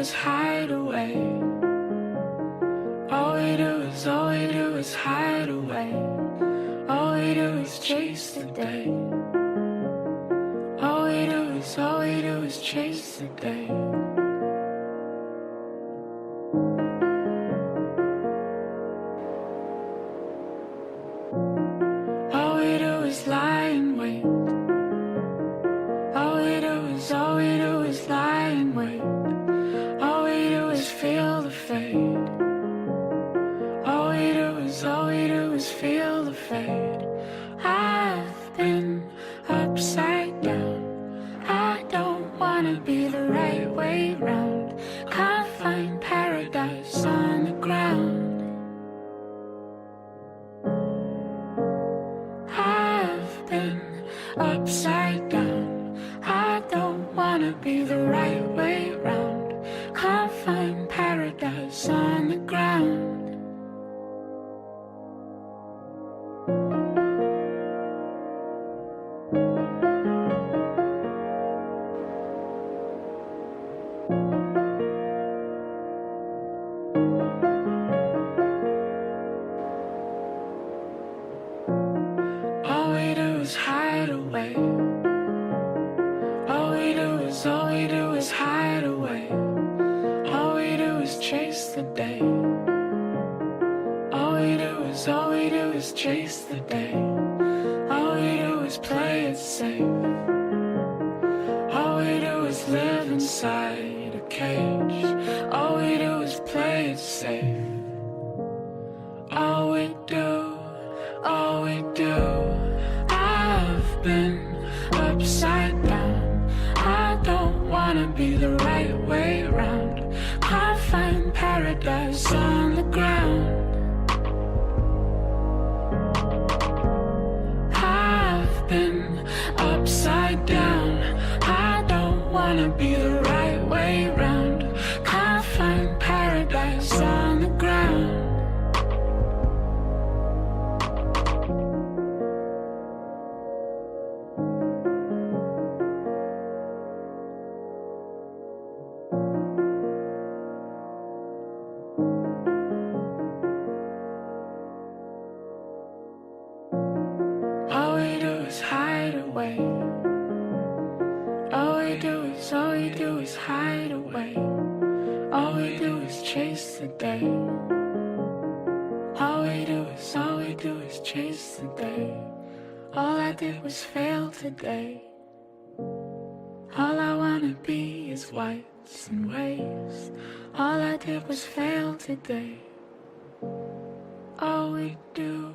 is hide away. All we do is hide away. All we do is chase the day. All we do is chase the day. All we do is lie in wait. All we do is lie in wait. All we do is feel the fade. All we do is feel the fade. I've been upside down. I don't wanna be the right way round. Can't find paradise on the ground. I've been upside down. I don't wanna be the right way round. Can't find paradise on the ground. All we do is hide away. All we do is hide away. All we do is chase the day. All we do is chase the day. All we do is play it safe. All we do is live inside a cage. All we do is play it safe. All we do, I've been upside down. I don't wanna be the right way round. Can't find paradise on the ground. I've been upside down. I don't wanna be the right way round. Can't find paradise on the ground. All we do is hide away. All we do is hide away. All we do is chase the day. All we do is chase the day. All I did was fail today. All I wanna be is whites and waves. All I did was fail today. All we do